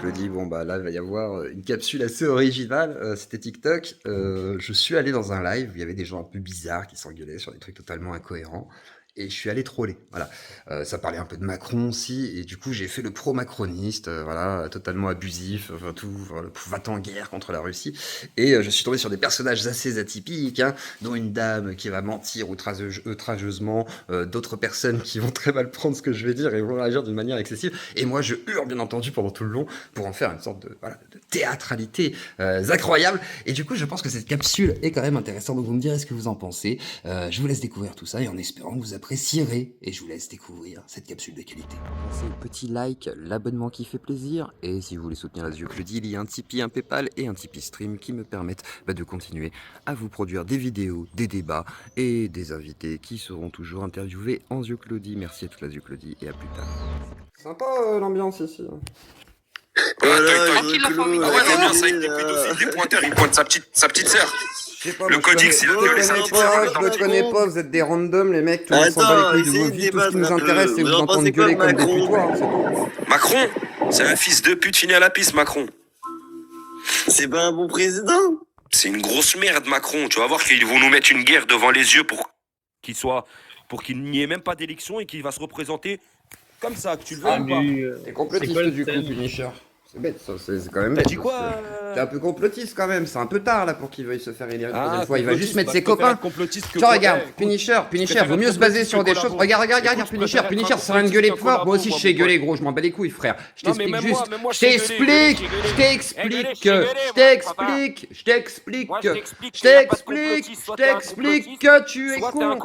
Claudie. Bon, bah là, il va y avoir une capsule assez originale. C'était TikTok. Je suis allé dans un live où il y avait des gens un peu bizarres qui s'engueulaient sur des trucs totalement incohérents. Et je suis allé troller. Voilà. Ça parlait un peu de Macron aussi. Et du coup, j'ai fait le pro-macroniste. Voilà, totalement abusif. Enfin, tout. Voilà, va-t-en en guerre contre la Russie. Et je suis tombé sur des personnages assez atypiques, hein, dont une dame qui va mentir outrageusement, d'autres personnes qui vont très mal prendre ce que je vais dire et vont réagir d'une manière excessive. Et moi, je hurle, bien entendu, pendant tout le long pour en faire une sorte de, voilà, de théâtralité incroyable. Et du coup, je pense que cette capsule est quand même intéressante. Donc, vous me direz ce que vous en pensez. Je vous laisse découvrir tout ça et en espérant que vous apprécierez. Et je vous laisse découvrir cette capsule de qualité. Pensez au petit like, l'abonnement qui fait plaisir. Et si vous voulez soutenir la Claudie, il y a un Tipeee, un Paypal et un Tipeee Stream qui me permettent de continuer à vous produire des vidéos, des débats et des invités qui seront toujours interviewés en Claudie. Merci à toute la Claudie et à plus tard. Sympa l'ambiance ici. Voilà, Tranquille, la famille. Ah ouais, l'ambiance avec des pédophiles, des pointeurs, il pointe sa petite sœur. Le Codix, il a Je le connais pas, vous êtes des randoms les mecs, tout le monde s'en bat les couilles de vos vies, tout ce qui nous intéresse c'est vous entendre gueuler comme des putois. Macron, c'est un fils de pute fini à la piste, Macron. C'est pas un bon président. C'est une grosse merde, Macron. Tu vas voir qu'ils vont nous mettre une guerre devant les yeux pour qu'il n'y ait même pas d'élection et qu'il va se représenter comme ça, que tu le veux ou pas. T'es complotiste du coup, Punisher. C'est bête ça, c'est quand même T'as bête. dit quoi T'es un peu complotiste quand même, c'est un peu tard là pour qu'il veuille se faire élire une troisième fois. Il va juste mettre ses copains. copains. Tiens, regarde, Punisher, vaut mieux se baser sur des choses. Regarde, Punisher, ça rien de gueuler fort. Moi aussi je sais gueuler, gros, je m'en bats les couilles, frère. Je t'explique juste. Je t'explique que tu es con.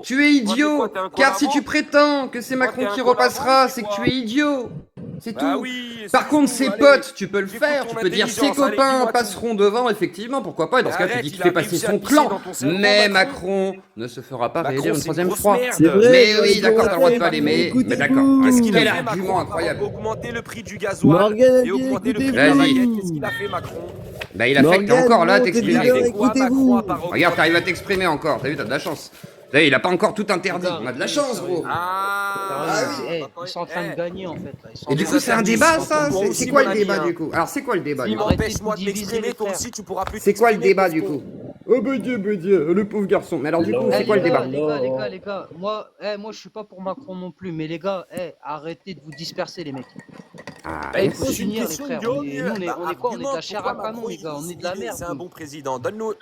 Tu es idiot. Car si tu prétends que c'est Macron qui repassera, c'est que tu es idiot. C'est tout. Par contre, ses potes, tu peux le faire. Tu peux dire ses copains passeront devant, effectivement, pourquoi pas. Et dans ce cas, tu dis qu'il fait passer son clan. Mais Macron ne se fera pas réélire une troisième fois. Mais oui, d'accord, t'as le droit de pas l'aimer. Mais d'accord. Quel argument incroyable. Augmenter le prix du gasoil et augmenter le prix de la baguette. Qu'est-ce qu'il a fait, Macron? Bah, il a fait que t'es encore là, t'exprimer. Écoutez-vous. Regarde, t'arrives à t'exprimer encore. T'as vu, t'as de la chance. Il a pas encore tout interdit. On a de la chance, gros. Ils sont en train de gagner en fait. Et du coup, c'est un débat, ça? C'est quoi le débat, du coup? Alors, c'est quoi le débat, du coup? Empêche-moi de m'exprimer, toi aussi, tu pourras plus. C'est quoi le débat, du coup? Oh, bah Dieu, le pauvre garçon. Mais alors, du coup, c'est quoi le débat? Les gars, moi je suis pas pour Macron non plus, mais les gars, arrêtez de vous disperser, les mecs. Il faut s'unir, les frères. On est quoi? On est de la chair à canon, les gars. On est de la merde. C'est un bon président. Donne-nous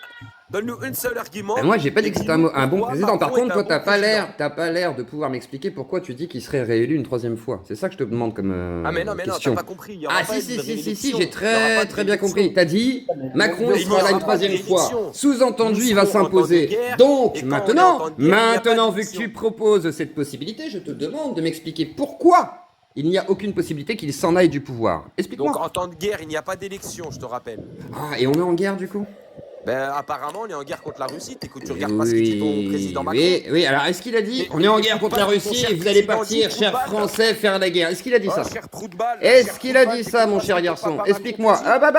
un seul argument. Moi, j'ai pas dit que c'était un bon président. Par contre, toi, t'as pas l'air de pouvoir m'expliquer pourquoi tu dis qu'il serait réélu une troisième fois. C'est ça que je te demande comme mais non, question. t'as pas compris. Si, j'ai très bien compris. T'as dit Macron il sera là une troisième fois. Sous-entendu, il va s'imposer. Donc, maintenant, vu que tu proposes cette possibilité, je te demande de m'expliquer pourquoi il n'y a aucune possibilité qu'il s'en aille du pouvoir. Explique-moi. Donc, en temps de guerre, il n'y a pas d'élection, je te rappelle. Ah, et on est en guerre, du coup? Ben, apparemment, on est en guerre contre la Russie. Tu regardes pas ce que dit ton président Macron. Oui, alors est-ce qu'il a dit on est en guerre contre la Russie et vous allez partir, chers Français, faire la guerre? Est-ce qu'il a dit ça? Est-ce qu'il a dit ça, mon cher garçon? Explique-moi. Ah bah,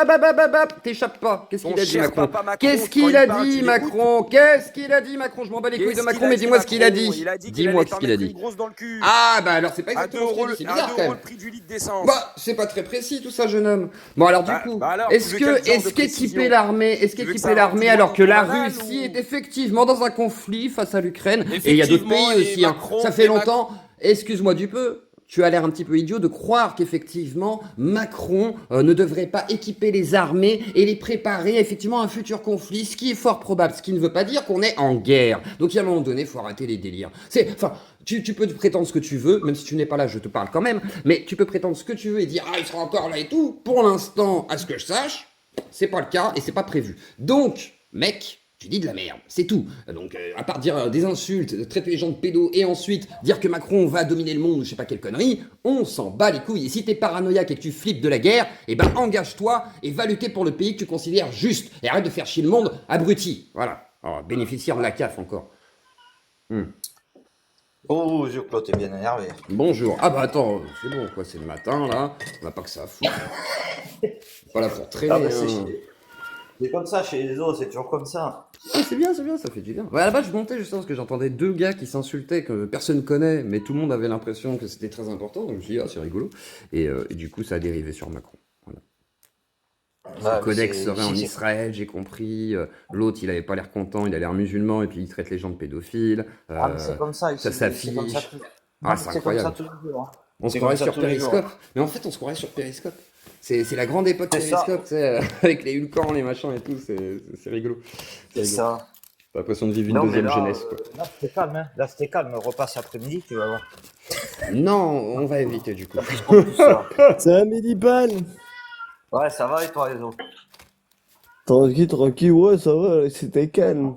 t'échappes pas. Qu'est-ce qu'il a dit, Macron? Qu'est-ce qu'il a dit, Macron? Je m'en bats les couilles de Macron, mais dis-moi ce qu'il a dit. Dis-moi ce qu'il a dit. Ah bah alors c'est pas exactement ce qu'il a dit, c'est bizarre quand même. Bah, c'est pas très précis tout ça, jeune homme. Bon alors du coup, est-ce qu'équiper l'armée, alors que la Russie est effectivement dans un conflit face à l'Ukraine, et il y a d'autres pays aussi, hein. Ça fait longtemps, excuse-moi du peu, tu as l'air un petit peu idiot de croire qu'effectivement Macron ne devrait pas équiper les armées et les préparer effectivement à un futur conflit, ce qui est fort probable, ce qui ne veut pas dire qu'on est en guerre. Donc à un moment donné, il faut arrêter les délires. Tu peux te prétendre ce que tu veux, même si tu n'es pas là, je te parle quand même, mais tu peux prétendre ce que tu veux et dire « Ah, il sera encore là et tout ». Pour l'instant, à ce que je sache, c'est pas le cas et c'est pas prévu. Donc, mec, tu dis de la merde, c'est tout. Donc, à part dire des insultes, traiter les gens de pédos et ensuite dire que Macron va dominer le monde ou je sais pas quelle connerie, on s'en bat les couilles. Et si t'es paranoïaque et que tu flippes de la guerre, eh ben engage-toi et va lutter pour le pays que tu considères juste. Et arrête de faire chier le monde, abruti. Voilà. Alors, bénéficiaire de la CAF encore. Oh, Claude, t'es bien énervé. Bonjour. Ah bah attends, c'est bon quoi, c'est le matin là, on n'a pas que ça à foutre. Pas là pour traîner. C'est comme ça chez les autres, c'est toujours comme ça. Ah, c'est bien, ça fait du bien. Ouais, à la base, je montais justement parce que j'entendais deux gars qui s'insultaient, que personne connaît, mais tout le monde avait l'impression que c'était très important, donc je me suis dit, ah, c'est rigolo. Et du coup, ça a dérivé sur Macron. Son Ouais, mais codex c'est. serait en Si, c'est. Israël, j'ai compris. L'autre, il avait pas l'air content, il a l'air musulman et puis il traite les gens de pédophiles. Ah, mais c'est comme ça Ça ici. C'est comme ça s'affiche. tout. Ah, Non, mais c'est c'est comme ça incroyable. tous les jours. Hein. On se C'est comme croirait ça sur tous les jours. Periscope. Mais en fait, on se croirait sur Periscope. C'est la grande époque C'est ça. Periscope, tu sais, avec les Hulkans, les machins et tout. C'est rigolo. C'est C'est rigolo. ça. T'as l'impression de vivre une Non, mais deuxième là, jeunesse, quoi. là c'était calme. Hein. Là, c'était calme. Repasse après-midi, tu vas voir. Non, on va éviter du coup. Tout ça. Ça va, Mélipal? Ouais, ça va et toi, les autres? Tranquille, tranquille, ouais, ça va, c'était calme.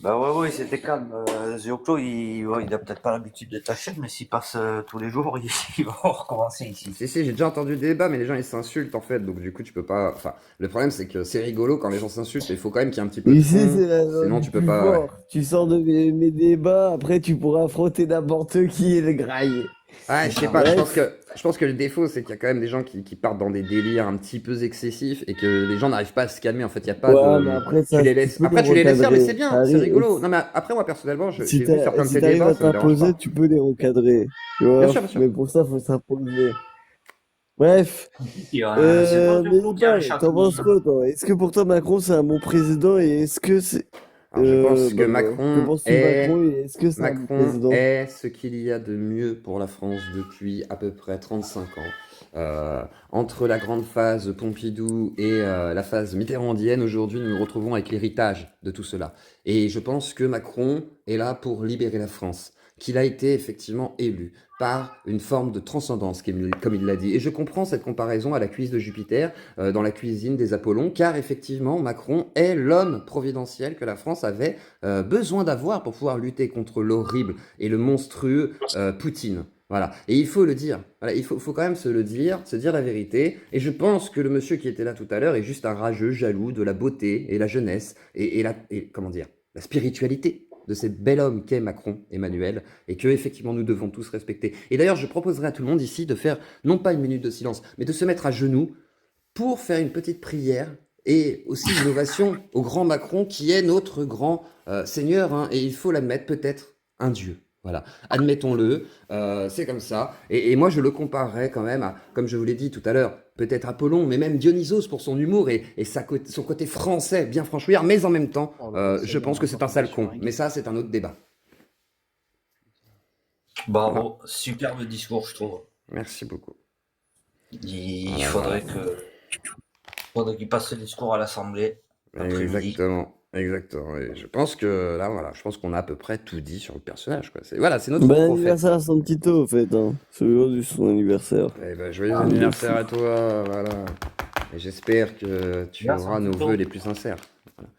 Bah ouais, c'était calme. Zioclo, il a peut-être pas l'habitude de ta chaîne, mais s'il passe tous les jours, il va recommencer ici. Si, j'ai déjà entendu le débat, mais les gens ils s'insultent en fait, donc du coup tu peux pas. Enfin, le problème c'est que c'est rigolo quand les gens s'insultent, mais il faut quand même qu'il y ait un petit peu de Ici, fond, c'est la loi sinon du tu peux plus pas. fort. Tu sors de mes débats, après tu pourras affronter n'importe qui et le grailler. Ah, je sais pas, je Bref. pense que le défaut c'est qu'il y a quand même des gens qui partent dans des délires un petit peu excessifs et que les gens n'arrivent pas à se calmer. En fait, il y a pas Ouais, mais de. après Tu ça, les tu laisses. peux Après, les tu les laisses faire, mais recadrer. c'est bien, c'est rigolo. Non, mais après, moi personnellement, j'ai Si vu certains de si ces t'arrives débats, à ça me dérange t'imposer, pas. tu peux les recadrer. Tu Bien vois? sûr, bien sûr. Mais pour ça, faut s'imposer. Bref, C'est toi, Zioclo, qui a les Mélipal, t'en chatouilles. penses quoi, toi? Est-ce que pour toi, Macron, c'est un bon président et est-ce que c'est. Alors, je pense que Voilà. Que penses-tu de Macron et est-ce que c'est un bon président? Est ce qu'il y a de mieux pour la France depuis à peu près 35 ans. Entre la grande phase Pompidou et la phase mitterrandienne, aujourd'hui, nous nous retrouvons avec l'héritage de tout cela. Et je pense que Macron est là pour libérer la France, qu'il a été effectivement élu par une forme de transcendance, comme il l'a dit. Et je comprends cette comparaison à la cuisse de Jupiter, dans la cuisine des Apollons, car effectivement, Macron est l'homme providentiel que la France avait besoin d'avoir pour pouvoir lutter contre l'horrible et le monstrueux Poutine. Voilà, et il faut le dire, voilà, il faut quand même se le dire, se dire la vérité, et je pense que le monsieur qui était là tout à l'heure est juste un rageux jaloux de la beauté et la jeunesse, et comment dire, la spiritualité de ces bel homme qu'est Macron, Emmanuel, et que effectivement nous devons tous respecter. Et d'ailleurs, je proposerai à tout le monde ici de faire, non pas une minute de silence, mais de se mettre à genoux pour faire une petite prière, et aussi une ovation au grand Macron qui est notre grand Seigneur, hein, et il faut l'admettre, peut-être un Dieu. Voilà, admettons-le, c'est comme ça. Et moi, je le comparerais quand même à, comme je vous l'ai dit tout à l'heure, peut-être Apollon, mais même Dionysos pour son humour et son côté français bien franchouillard, mais en même temps, je pense que c'est un sale con. Mais ça, c'est un autre débat. Bravo, superbe discours, je trouve. Merci beaucoup. Il faudrait qu'il passe ce discours à l'Assemblée. Exactement. Exactement. Et je pense que là, voilà, je pense qu'on a à peu près tout dit sur le personnage, quoi. Voilà, c'est notre Bon prophète. anniversaire à son Tito, au fait, hein. C'est aujourd'hui son anniversaire. Eh ben, joyeux anniversaire à toi, voilà. Et j'espère que tu auras nos vœux les plus sincères. Voilà.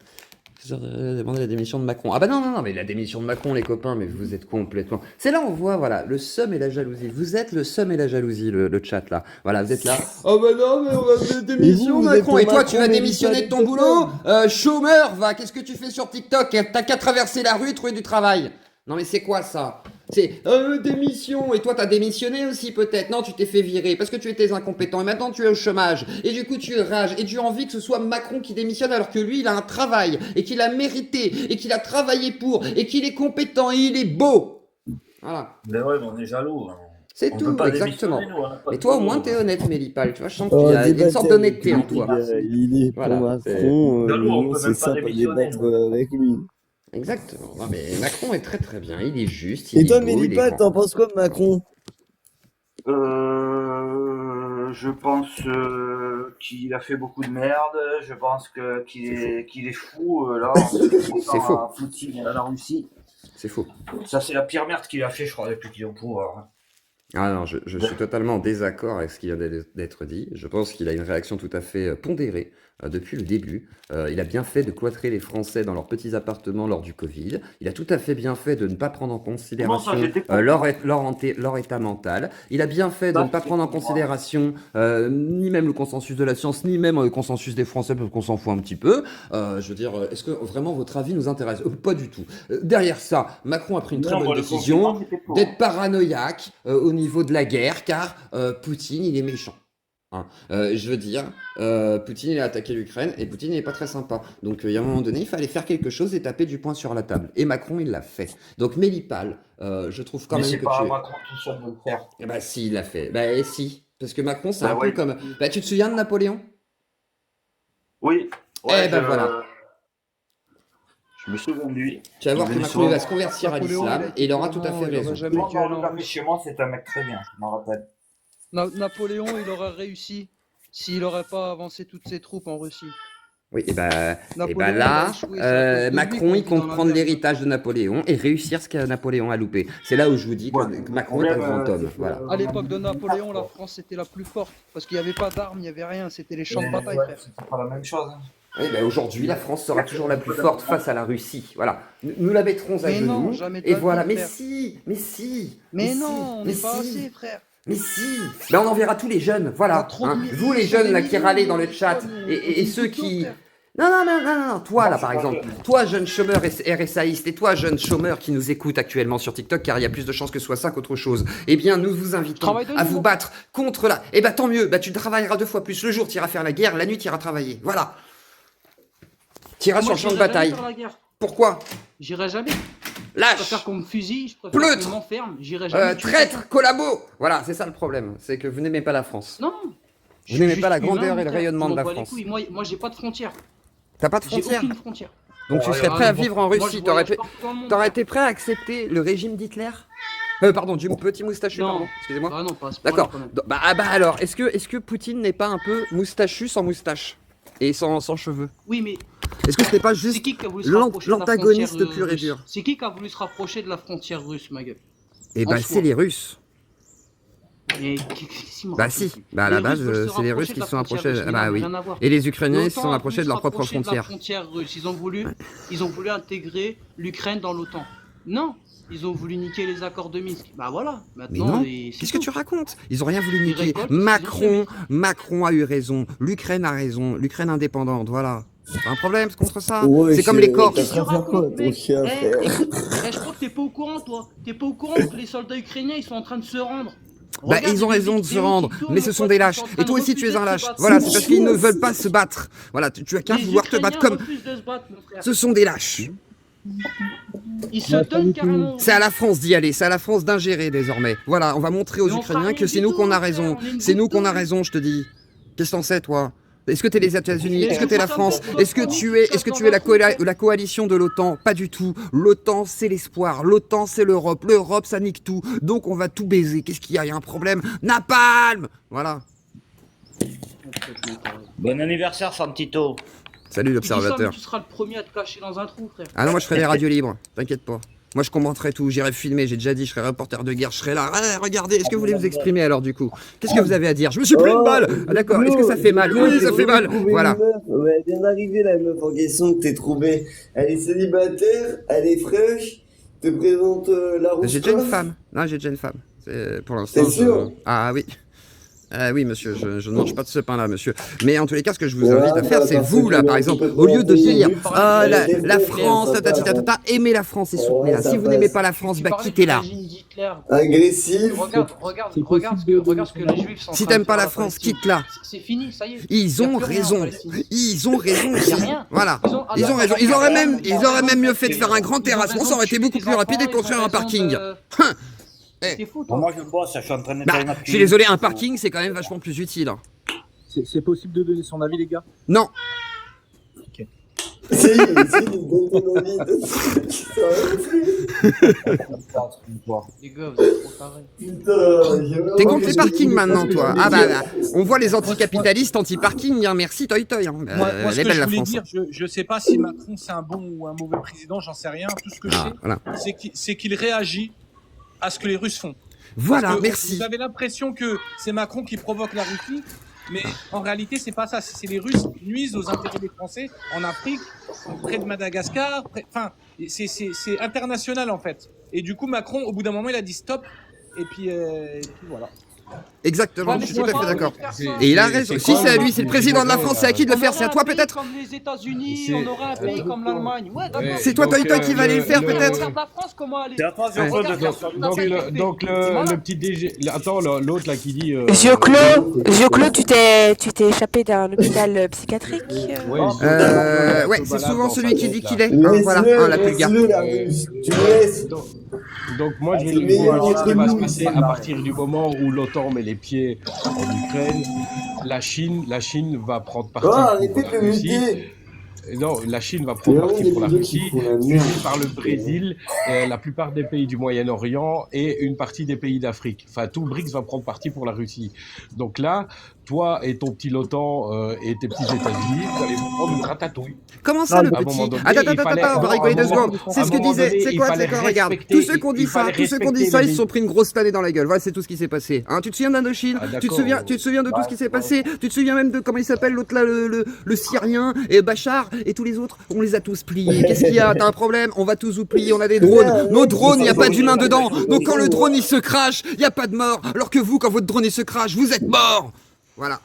Demander la démission de Macron. Ah bah non, mais la démission de Macron, les copains, mais vous êtes complètement... C'est là on voit, voilà, le seum et la jalousie. Vous êtes le seum et la jalousie, le chat, là. Voilà, vous êtes là. Oh bah non, mais on va faire démission, Macron. Et toi, tu vas démissionner de ton boulot chômeur, va. Qu'est-ce que tu fais sur TikTok? T'as qu'à traverser la rue et trouver du travail. Non mais c'est quoi ça? C'est démission. Et toi t'as démissionné aussi peut-être? Non, tu t'es fait virer parce que tu étais incompétent et maintenant tu es au chômage. Et du coup tu rages et tu as envie que ce soit Macron qui démissionne alors que lui il a un travail et qu'il a mérité et qu'il a travaillé pour et qu'il est compétent et il est beau. Voilà. Mais ouais, mais on est jaloux. Hein. C'est On tout, peut pas exactement. démissionner, nous, hein, pas Mais de toi au boulot. moins t'es honnête, Mélipal. Tu vois, je sens qu'il y a une sorte d'honnêteté en toi. Il est Voilà, pour Macron, Nous, on nous, peut c'est même pas ça, pas démissionner, débattre nous. avec lui. Exactement. Non, mais Macron est très très bien. Il est juste. Il Et est toi, beau, il est Mélipal, grand. t'en penses quoi de Macron? Je pense qu'il a fait beaucoup de merde. Je pense qu'il est fou là. C'est faux. À Poutine et à la Russie. C'est faux. Ça, c'est la pire merde qu'il a fait, je crois, depuis qu'il est au pouvoir. Ah non, je suis totalement en désaccord avec ce qui vient d'être dit. Je pense qu'il a une réaction tout à fait pondérée depuis le début. Il a bien fait de cloîtrer les Français dans leurs petits appartements lors du Covid. Il a tout à fait bien fait de ne pas prendre en considération leur état mental. Il a bien fait de ne pas prendre en considération ni même le consensus de la science, ni même le consensus des Français, parce qu'on s'en fout un petit peu. Je veux dire, est-ce que vraiment votre avis nous intéresse? Pas du tout. Derrière ça, Macron a pris une très bonne décision d'être paranoïaque au niveau de la guerre, car Poutine, il est méchant. Hein. Je veux dire, Poutine, il a attaqué l'Ukraine, et Poutine, il n'est pas très sympa. Donc, il y a un moment donné, il fallait faire quelque chose et taper du poing sur la table. Et Macron, il l'a fait. Donc, Mélipal, je trouve quand Mais même c'est que pas tu... à Macron tout seul de le faire. Eh ben, si, il l'a fait. Bah, si. Parce que Macron, c'est Bah un ouais. peu comme... Bah, tu te souviens de Napoléon? Oui. Eh ben voilà. Je me souviens de lui. Tu vas voir que Il est Macron il va souvent- se convertir à Napoléon, l'islam et il aura tout à fait il raison. aurait Tout jamais le monde dû dans aller le en café Russie. chez moi, c'est un mec très bien, je m'en rappelle. Napoléon, il aurait réussi s'il n'aurait pas avancé toutes ses troupes en Russie. Oui, et ben Napoléon, il a là, échoué, c'est à cause de lui Macron, qu'on il vit dans compte la prendre merde. l'héritage de Napoléon et réussir ce que Napoléon a loupé. C'est là où je vous dis que Macron est un grand homme. Voilà. À l'époque de Napoléon, la France était la plus forte parce qu'il n'y avait pas d'armes, il n'y avait rien, c'était les champs de bataille, frère. C'est pas la même chose. Oui, ben aujourd'hui, la France sera toujours la plus forte face à la Russie. Voilà. Nous la mettrons à Mais non, genoux. jamais de Et la voilà. vie, Mais frère. si, mais si. Mais si, non, on mais n'est pas si. assez, frère. Mais si, ben on enverra tous les jeunes, voilà. On a trop de millions, Vous les on a jeunes là des qui râlez dans le millions, chat on et est ceux tout qui... frère. Non, toi là par exemple, toi jeune chômeur RSAiste et toi jeune chômeur qui nous écoute actuellement sur TikTok car il y a plus de chances que ce soit ça qu'autre chose, eh bien nous vous invitons Travaille de à nuit, vous mon battre contre la... Eh ben tant mieux, bah tu travailleras 2 fois plus, le jour tu iras faire la guerre, la nuit tu iras travailler, voilà. Tu iras sur Moi, le champ de j'irai jamais bataille. faire la guerre. Pourquoi? J'irai jamais. Je Lâche, préfère qu'on me fusille, je préfère Pleutre. qu'on m'enferme, j'irai jamais. tuer traître, collabo. Voilà, c'est ça le problème, c'est que vous n'aimez pas la France. quelqu'un. Non. Vous n'aimez juste pas la humain, grandeur mon et le frère, rayonnement je de la m'en bats les France. couilles. Moi, j'ai pas de frontières. T'as pas de J'ai frontières? aucune frontière. Donc tu serais prêt à vivre en Moi, Russie, je t'aurais voyage partout dans le monde. T'aurais été prêt à accepter le régime d'Hitler? Pardon, du petit moustachu, Non. pardon, excusez-moi. Ah non, pas à ce point-là, D'accord. quand même. Bah alors, est-ce que Poutine n'est pas un peu moustachu sans moustache? Et sans cheveux? Oui, mais Est-ce que ce n'est pas c'est juste qui a voulu se rapprocher de la l'antagoniste frontière, pur et russe dur? C'est qui a voulu se rapprocher de la frontière russe, ma gueule? Eh En bah soi. c'est les Russes. Mais qu'est-ce qu'il me Bah raconte, si, lui bah à la Les base Russes veulent se c'est les rapprocher Russes de qui la se sont frontière approchés. russe, mais Bah non, oui. rien à voir. Et les Ukrainiens ils se L'OTAN sont a rapprochés voulu de leur se propre rapprocher de la frontière. frontière russe. Ils ont voulu intégrer l'Ukraine dans l'OTAN. Non, ils ont voulu niquer les accords de Minsk. Bah voilà, Mais maintenant. non, c'est qu'est-ce que tout. tu racontes? Ils ont rien voulu Ils niquer. récoltent ce qu'ils ont Macron a eu raison. L'Ukraine a raison. L'Ukraine indépendante, voilà. C'est pas un problème contre ça. Ouais, C'est comme les Corses. Qu'est-ce que tu T'as faire quoi, racontes, ton mec chien, frère écoute, je crois que t'es pas au courant, toi. T'es pas au courant que les soldats ukrainiens, ils sont en train de se rendre. Bah, Regarde, ils ont il y a des raison de se vidéos rendre, qui tournent, mais ce sont pote, des ils lâches. sont en train Et toi de aussi, tu es refuser un de se lâche. battre. Voilà, c'est parce qu'ils ne veulent pas se battre. Voilà, tu as qu'à Les vouloir te battre comme. Ukrainiens refusent de se battre, mon frère. Ce sont des lâches. Ils se donnent carrément. C'est à la France d'y aller, c'est à la France d'ingérer désormais. Voilà, on va montrer aux Mais on fera Ukrainiens rien que c'est du nous tout, qu'on a frère, raison. on est une C'est nous goutte qu'on a d'eau. raison, je te dis. Qu'est-ce que t'en sais, toi? Est-ce que t'es les États-Unis? Est-ce que t'es la France? Mais Est-ce que tu es la coalition de l'OTAN? Pas du tout. L'OTAN, c'est l'espoir. L'OTAN, c'est l'Europe. L'Europe, ça nique tout. Donc on va tout baiser. Qu'est-ce qu'il y a? Il y a un problème? Napalm! Voilà. Bon anniversaire, Santito. Salut Tu dis ça, mais l'observateur. tu seras le premier à te cacher dans un trou, frère. Ah non, moi je ferai des radios libres. T'inquiète pas. Moi je commenterai tout, j'irai filmer, j'ai déjà dit, je serai reporter de guerre, je serai là. Ah, regardez, est-ce que vous voulez vous exprimer alors du coup? Qu'est-ce que vous avez à dire? Je me suis pris une balle! Ah, d'accord, est-ce que ça fait mal? Oui, ça fait mal! Voilà. Ouais, elle vient d'arriver la meuf en question que t'es trouvée. Elle est célibataire, elle est fraîche, te présente la rousse. J'ai déjà une femme. Non, j'ai déjà une femme. Pour l'instant. T'es sûr? Ah oui. Oui, monsieur, je ne mange pas de ce pain-là, monsieur. Mais en tous les cas, ce que je vous invite à faire, c'est vous, là, par exemple, au lieu de dire la France, aimez la France et soutenez-la. Si vous n'aimez pas la France, Tu bah parlais quittez-la. du régime d'Hitler. Agressif. Regarde ce que les Juifs sont en Si train de t'aimes pas faire la en France, Palestine. quitte-la. C'est fini, ça y est. Ils Y a ont plus rien en raison. Palestine. Ils ont raison Y a aussi. rien. Voilà. Ils ont raison. Ils auraient même mieux fait de faire un grand Ils ont terrassement, raison ça aurait de été tuer beaucoup des plus rapide et de enfants, construire ils ont un parking. raison de- Hein. C'est fou, Bon, toi. moi je bosse, je suis en train de Bah, nettoyer ma je suis désolé, un parking, c'est quand même vachement plus utile. C'est possible de donner son avis, les gars? Non. Si, donne ton avis. Les gars, vous êtes trop tarés. Putain, T'es contre les parkings maintenant, toi? Ah bah, on voit les anticapitalistes anti-parking, hein. Merci, toi. Hein. Moi, Elle ce est que belle, je la voulais France. dire, je sais pas si Macron c'est un bon ou un mauvais président, j'en sais rien. Tout ce que je Ah, sais, voilà. c'est qu'il réagit à ce que les Russes font. Voilà, Parce que merci. Vous avez l'impression que c'est Macron qui provoque la Russie, mais en réalité, c'est pas ça. C'est les Russes qui nuisent aux intérêts des Français en Afrique, près de Madagascar. Enfin, c'est international en fait. Et du coup, Macron, au bout d'un moment, il a dit stop. Et puis voilà. Exactement, Ouais, je mais suis c'est tout à pas fait à lui d'accord. de faire ça. Et il a raison. Si c'est à lui, c'est le président de la France, c'est à qui de le faire? C'est à toi peut-être? Comme les États-Unis, C'est- on aurait un pays comme l'Allemagne. Ouais, d'accord. C'est toi, Donc, Toy qui va aller le faire le- peut-être? Regarde la France, comment elle est. C'est à toi, Ouais. Zéro, de faire ça. Donc le petit DG. Attends, l'autre là qui dit. Gio-Clo, tu t'es échappé d'un hôpital psychiatrique Ouais, c'est souvent celui qui dit qu'il est. Hein, voilà, hein, la pulga. laisse-le, la russe. Tu le laisses. Donc moi je vais C'est le vous meilleur dire ce qui va se entre nous. passer à partir du moment où l'OTAN l'OTAN met les pieds en Ukraine, la Chine va prendre parti Oh, pour arrêtez la de Russie. muter. Non, la Chine va prendre parti pour la des Russie, qui font la suivi merde. par le Brésil, la plupart des pays du Moyen-Orient et une partie des pays d'Afrique. Enfin, tout le BRICS va prendre parti pour la Russie. Donc là, toi et ton petit l'OTAN et tes petits États-Unis, vous allez vous prendre une ratatouille. Comment ça, le À un moment petit donné, Attends, il fallait- on va non, rigoler à un 2 moment- secondes. C'est à ce un que moment disait. donné, C'est il quoi, fallait regarde. respecter- Tous ceux qui ont dit il ça, fallait tous ceux qui ont dit respecter ça, les ils se sont pris une grosse tannée dans la gueule. Voilà, c'est tout ce qui s'est passé. Hein, tu te souviens d'Indochine? Ah, Tu te d'accord. souviens de tout ce qui s'est passé? Tu te souviens même de comment il s'appelle l'autre là, le Syrien et Bachar et tous les autres? On les a tous pliés. Qu'est-ce qu'il y a? T'as un problème? On va tous vous plier. On a des drones. Nos drones, il n'y a pas d'humain dedans. Donc quand le drone il se crache, il n'y a pas de mort. Alors que vous, quand votre drone il se crache, vous êtes mort. Voilà.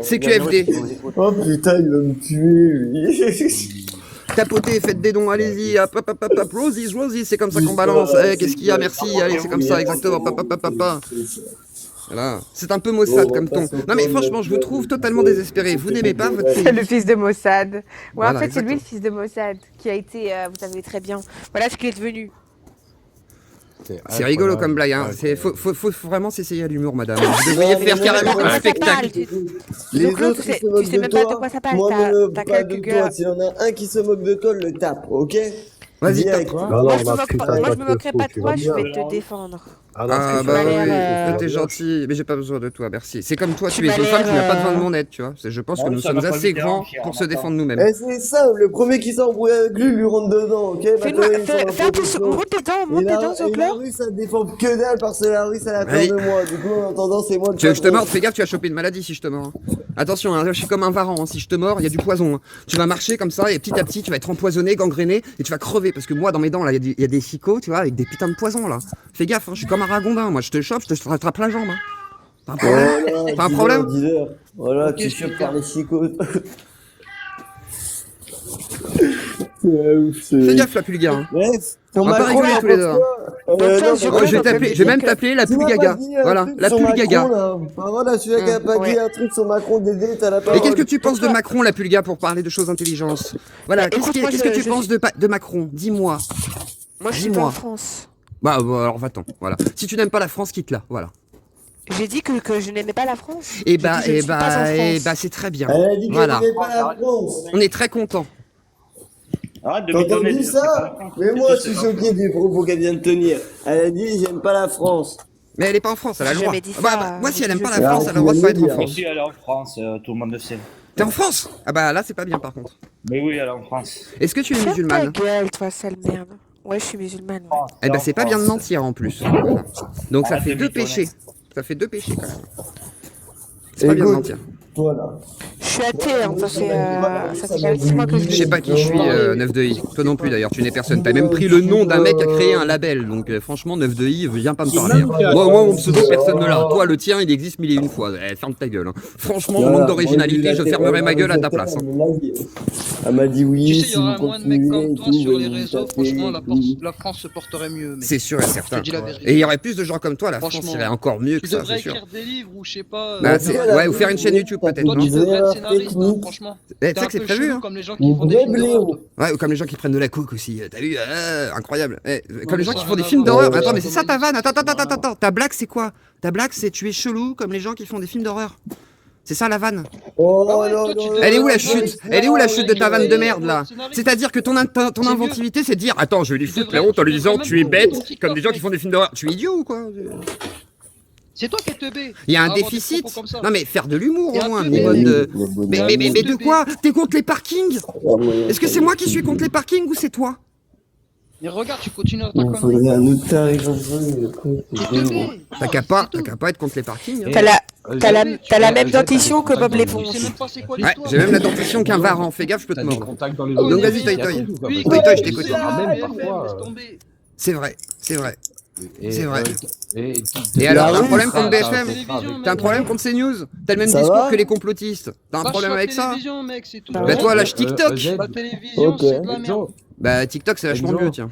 C'est QFD. Oh putain, il va me tuer, lui. Tapotez, faites des dons, allez-y, hop, hop, hop, hop, hop, Rosies, Rosies, c'est comme ça qu'on balance. Eh, qu'est-ce qu'il y a? Merci, allez, c'est comme ça, exactement. Hop, hop, hop, hop, hop. Voilà. C'est un peu Mossad comme ton. Non mais franchement, je vous trouve totalement désespéré. Vous n'aimez pas votre pays. C'est le fils de Mossad. Ouais, Voilà, en fait, c'est lui exactement. le fils de Mossad qui a été, vous savez très bien. Voilà ce qu'il est devenu. C'est rigolo comme blague, hein. Faut vraiment s'essayer à l'humour, madame. Vous devriez faire carrément De un quoi ça parle spectacle. Les Donc là, autres, tu ils sais- se moquent tu sais de même pas toi. de quoi ça parle, Moi, t'as- me t'as parle quelques de toi. gars. S'il y en a un qui se moque de toi, le tape, ok? Vas-y, Direct. tape. Moi, je me moquerai pas de toi, je vais te défendre. Ah tu bah m'as l'air, oui, t'es gentil, mais j'ai pas besoin de toi, merci. C'est comme toi, Tu tu es m'as une femme qui n'a l'air, pas besoin de mon aide, tu vois. Je pense que nous sommes assez grands pour se défendre nous-mêmes. Eh, c'est ça, le premier qui s'embrouille avec lui rentre dedans, ok? Fais-moi, Maintenant, ils sont fais un peu, en monte tes dents, monte tes dents, et Zocler. la rue, ça défend que dalle parce que la rue, ça a peur Allez. de moi. Du coup, en attendant, c'est moi le Tu veux que je te patron. morde? Fais gaffe, tu vas choper une maladie si je te mords. Hein. Attention, hein, je suis comme un varan, hein. Si je te mords, il y a du poison. Hein. Tu vas marcher comme ça et petit à petit, tu vas être empoisonné, gangréné et tu vas crever. Parce que moi, dans mes dents, là, il y a des chicots, tu vois, avec des putains de poisons, là. Fais gaffe, hein, je suis comme un ragondin. Moi, je te chope, je te rattrape la jambe. Hein. T'as un problème? Voilà, T'as un dealer, problème? dealer. Voilà, Ok, tu je suis chopes par les chicots. Fais gaffe, la pulga. Hein. Bref, On va pas rigoler tous les deux. Hein. Donc, toi, non, je Oh, je vais même t'appeler la tu m'as pulgaga. pas dit un Voilà, truc la sur pulgaga. Macron, là. Bah voilà, celui-là qui a pas dit Ouais. un truc sur Macron, Dédé, t'as la parole. Et qu'est-ce que tu penses de Macron, la pulga, pour parler de choses intelligentes? Voilà, qu'est-ce Écoute, moi, que tu je penses de Macron? Dis-moi. Moi, je suis Dis-moi. pas en France. Bah, alors va-t'en, voilà. Si tu n'aimes pas la France, quitte-la, voilà. J'ai dit que je n'aimais pas la France. Et J'ai dit que je ne suis pas en France. c'est très bien. Elle a dit qu'elle Voilà. n'aimait pas la France. On est très content. Arrête de T'as lui donner entendu des ça? Mais moi, je suis choqué du propos qu'elle vient de tenir. Elle a dit, j'aime pas la France. Mais elle est pas en France, elle a le J'ai droit. jamais dit Bah, ça, bah, moi, si elle aime pas je- la France, elle a le droit de pas être en Ah, Moi France. aussi, elle est en France, tout le monde le sait. T'es en France? Ah bah là, c'est pas bien par contre. Mais oui, elle est en France. Est-ce que tu es Ferme ta musulmane? gueule, toi, sale merde. Ouais, je suis musulmane. ouais. Eh ben, c'est pas bien de mentir en plus. Voilà. Donc ça Arrête fait de 2 mitonner. péchés. Ça fait 2 péchés quand même. C'est pas bien de Écoute, mentir. toi là. Je suis athée, hein, ça fait quand même 6 mois que je Je sais pas qui je suis, 9 de I. Toi non plus d'ailleurs, tu n'es personne. T'as même pris le nom d'un mec qui a créé un label. Donc franchement, 9 de I, viens pas me parler. Hein. Moi, mon pseudo, personne ne l'a. Toi, le tien, il existe 1001 fois. Eh, ferme ta gueule. Hein. Franchement, Voilà, manque d'originalité, je fermerai ma gueule à ta elle place. Hein. Elle m'a dit oui. Tu sais, il y si aura vous moins de mecs continuez comme et toi tout, sur vous les me réseaux. tapez Franchement, et tout. la France se porterait mieux. mec. C'est sûr et Je certain. te dis la vérité. Et il y aurait plus de gens comme toi, la France Franchement. irait encore mieux Tu que ça, devrais c'est sûr. écrire des livres ou je sais pas. Bah, c'est- ouais, ou faire une chaîne YouTube peut-être, Toi, non? tu devrais être scénariste, hein, technique. franchement. Eh, T'es tu sais un que c'est peu prévu, chelou hein. comme les gens qui Mon font des vrai films d'horreur. blaireau. Ouais, ou comme les gens qui prennent de la coke aussi. T'as vu? Incroyable. Eh, comme mais les gens ça qui a font des rien films à voir. d'horreur. Ouais, Attends, ouais. mais c'est ça ta vanne. Attends. Ta blague, c'est quoi? Ta blague, c'est tu es chelou comme les gens qui font des films d'horreur. C'est ça la vanne. Oh Ah ouais, non, toi, tu non, devrais Elle est où la être chute? scénariste. Elle est où la chute de ta Ouais, vanne de ouais, merde là? scénariste. C'est-à-dire que ton mieux. inventivité, c'est de dire attends, je vais lui Tu foutre devrais- la honte en lui tu disant devrais tu es même bête faire TikTok, comme des gens qui mec. font des films d'horreur. Tu es idiot ou quoi? C'est toi qui es teubé. Il y a un Avoir des déficit. propos comme ça. Non mais faire de l'humour T'es au un moins, teubé, niveau mec. de. Mais Mais de quoi? T'es contre les parkings? Est-ce que c'est moi qui suis contre les parkings ou c'est toi? Mais regarde, tu continues à ta Il connerie. faudrait un autre tarif. T'es teubé. T'as qu'à pas être contre les parkings. Hein. T'as la même dentition que Bob Tu l'éponge. sais même pas c'est quoi Ouais, l'histoire. j'ai même la dentition qu'un varan. Fais gaffe, je peux te T'as des mordre. contacts dans les Oh, Donc mais vas-y, oui, Toy il y a Toy. tout, quoi, Oui, parce que Toy, je tu t'écoute. sais même BFM, parfois, laisse tomber. C'est vrai, c'est vrai. et- C'est vrai. Et alors, t'as un problème contre BFM? T'as un problème contre CNews? T'as le même Ça discours va que les complotistes. T'as un Passe problème sur la avec ça? télévision, mec, c'est tout. Bah toi, lâche TikTok. La télévision, Ok. c'est de la merde. Bah TikTok c'est vachement Enzo. mieux tiens.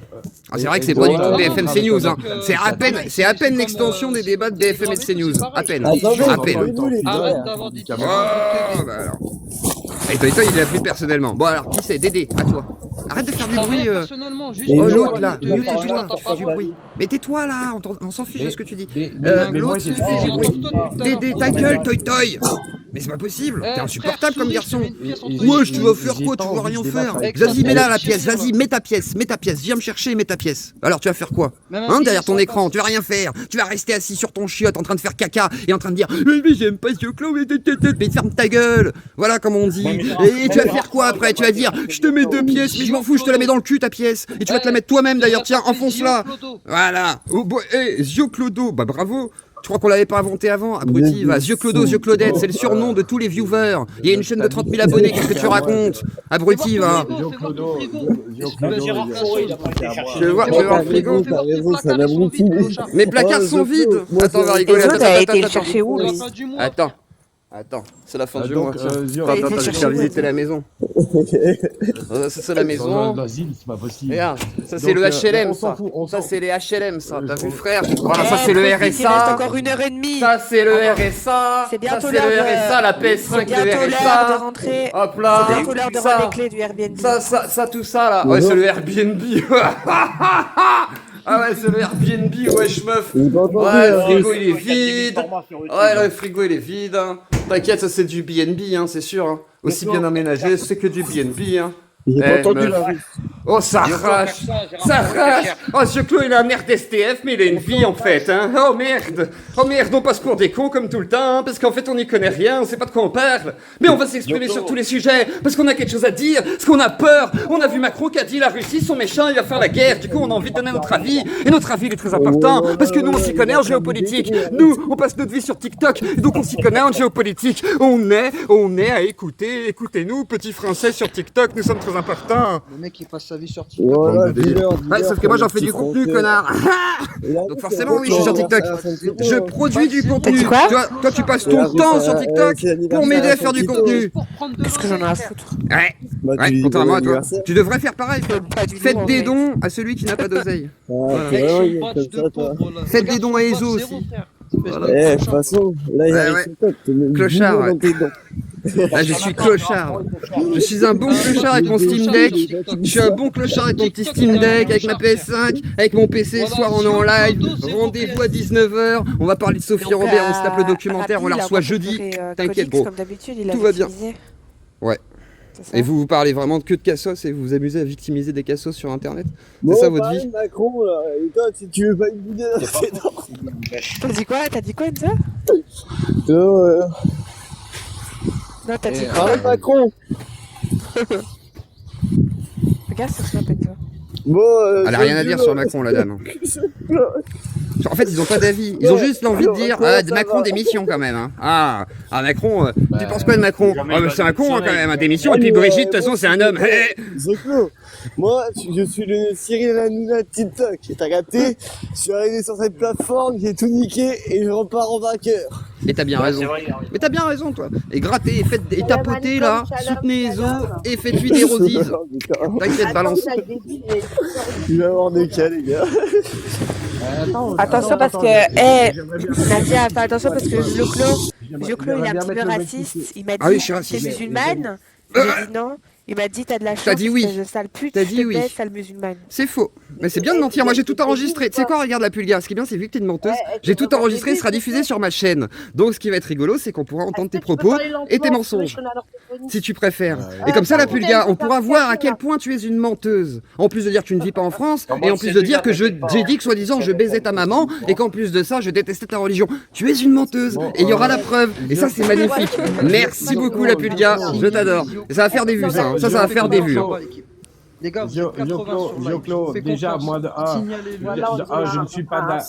Ah, c'est vrai que c'est pas du tout Ouais, BFM ouais, CNews hein. ouais, C'est à peine comme, l'extension des débats de BFM et de CNews. À peine. Attendez, À peine. attendez-vous, les Arrête gars. d'avoir des Oh, bah alors. Et Toy Toy il l'a pris personnellement. Bon alors qui c'est? Dédé, à toi. Arrête de faire du Ah oui, bruit. personnellement, juste. Et Oh, l'autre, l'autre là, il a mieux pas tais-toi, parlé, tu fais du bruit. Mais tais-toi là, on s'en fiche de ce que tu dis. Mais moi, L'autre, j'ai tu fais du bruit. Dédé, ta gueule, toi. toy. Mais c'est pas possible, Eh, t'es insupportable frère, comme souris, garçon. je te mets une pièce entre Moi, les je te yeux. vas faire j'ai quoi? pas Tu vas envie rien de débattre faire. avec Vas-y, toi. mets-la la Avec pièce, toi. vas-y, mets ta pièce, viens me chercher, mets ta pièce. Alors, tu vas faire quoi? Même un Hein, billet derrière ton sans écran, passe. tu vas rien faire. Tu vas rester assis sur ton chiotte en train de faire caca et en train de dire mais j'aime pas ce clou, mais ferme ta gueule. Voilà comme on dit. Et tu vas faire quoi après? Tu vas dire je te mets 2 pièces, mais je m'en fous, je te la mets dans le cul ta pièce. Et tu vas te la mettre toi-même d'ailleurs, tiens, enfonce-la. Voilà. Oh, Zio Clodo, bah bravo. Je crois qu'on l'avait pas inventé avant, abruti. Va, Zio Clodo, Zio Claudette, c'est le surnom de tous les viewers. Il y a une chaîne de 30 000 abonnés, qu'est-ce que tu racontes? Abruti, va. Je vais voir le frigo. T'as raison, c'est un abruti. Mes placards Oh, sont je vides. peux. Moi, Attends, on va c'est- rigoler. Les autres, elle a été le Attends, chercher où, lui? Attends, c'est la fin du donc, mois. Zio, Attends, été je vais chercher faire où, visiter la maison. Ça, c'est la maison. L'asile, c'est pas possible. Regarde, ça c'est Donc, le HLM, on s'en ça. fout, on Ça s'en c'est les HLM, ça. T'as vu, on- frère? Voilà, ça Eh, c'est le profite, il reste RSA. encore 1h30. Ça c'est le RSA. C'est bientôt Ça c'est le l'heure de- RSA, la C'est PS5 de bientôt l'heure de RSA. rentrer. Hop là. C'est bientôt l'heure de Ça. rendre les clés du Airbnb. Ça, tout ça là. Ouais, c'est le Airbnb. Ah ouais, c'est le Airbnb, wesh meuf. J'ai pas entendu, Ouais, le hein. frigo il est vide. Ouais, le frigo il est vide. Hein. T'inquiète, ça c'est du BNB, hein, c'est sûr. Hein. Aussi bien aménagé, c'est que du BNB. Hein. J'ai Eh, pas entendu meuf. la rue. Oh, ça arrache. Ça arrache. Oh, ce Clos, il a un air d'STF, mais il a une vie en fait. Hein. Oh merde. Oh merde, on passe pour des cons comme tout le temps, hein, parce qu'en fait on n'y connaît rien, on sait pas de quoi on parle. Mais on va s'exprimer sur tous les sujets, parce qu'on a quelque chose à dire, parce qu'on a peur. On a vu Macron qui a dit la Russie sont méchants, il va faire la guerre. Du coup, on a envie de donner notre avis. Et notre avis, il est très important, parce que nous, on s'y connaît en géopolitique. Nous, on passe notre vie sur TikTok, et donc on s'y connaît en géopolitique. On est à écouter. Écoutez-nous, petits Français sur TikTok, nous sommes très importants. Le mec, il passe sa vie sur TikTok. Voilà, Ouais, sauf que moi j'en fais du contenu, connard. Donc forcément, oui, je suis sur TikTok. Je produis du contenu. dit quoi Toi, tu passes ton temps sur TikTok pour m'aider à faire du contenu. Qu'est-ce que j'en ai à foutre? Ouais, Bah, ouais, contrairement à toi. Tu devrais faire pareil. Faites des dons. dons à celui qui n'a pas d'oseille. Faites Faites des dons à Ezo aussi. Voilà. Eh, de toute façon, là, il y Ouais, a ouais. TikTok. Tu mets Clochard, du nom dans tes dents. Là, je suis clochard. Je suis un bon clochard avec mon Steam Deck. Je suis un bon clochard avec mon petit Steam Deck, avec ma PS5, avec mon PC. Ce soir, on est en live. Rendez-vous à 19h. On va parler de Sophie Donc, Robert. On se tape le documentaire. On la reçoit jeudi. T'inquiète, gros. Comme d'habitude, il Tout a va bien. victimisé. Ouais. C'est ça. Et vous parlez vraiment que de cassos et vous vous amusez à victimiser des cassos sur internet? Bon, C'est ça votre pareil, vie? Macron, là. Et toi, si tu veux pas une bouder dans tes dents. T'as dit quoi? T'as dit quoi, Enza? Non, Non, t'as dit quoi? parle Macron. Regarde sur Snap, Enza. Bon, Elle a rien à dire sur Macron, la dame. En fait, ils ont pas d'avis. Ils ont juste l'envie de dire Macron démission quand même. Hein. Ah, Macron, tu penses quoi de Macron? Oh, mais c'est un con hein, quand même, hein, démission. Et puis Brigitte, de toute façon, c'est un homme. Zoclo, moi, je suis le Cyril Hanouna de TikTok. T'as capté? Je suis arrivé sur cette plateforme, j'ai tout niqué et je repars en vainqueur. Et t'as bien raison. Mais t'as bien raison, toi. Et grattez, et tapotez là, soutenez les os et faites-lui des rosies. T'inquiète, balance. Il va avoir des cas, les gars. Attention parce que, Nadia, fais attention parce que Joclo, il est un petit peu raciste. Il m'a dit, Ah oui, je suis t'es raciste. musulmane. J'ai dit non. Il m'a dit, t'as de la chance. T'as dit oui. espèce de sale pute. T'as je dit te oui. baise, sale musulmane. C'est faux. Mais c'est bien de mentir. Moi, j'ai tout enregistré. Tu sais quoi, regarde la pulga. Ce qui est bien, c'est vu que t'es une menteuse. J'ai tout enregistré, ce sera diffusé sur ma chaîne. Donc, ce qui va être rigolo, c'est qu'on pourra entendre tes propos et tes mensonges. Si tu préfères. Et comme ça, la pulga, on pourra voir à quel point tu es une menteuse. En plus de dire que tu ne vis pas en France, et en plus de dire que j'ai dit que soi-disant je baisais ta maman, et qu'en plus de ça, je détestais ta religion. Tu es une menteuse. Et il y aura la preuve. Et ça, c'est magnifique. Merci beaucoup, la pulga. Je t'adore. Ça va faire des vues, ça. Ça va faire des vues. Les gars, vous êtes 80 sur live. Zio-Clo, Fais déjà, confiance. moi, de un, je ne suis pas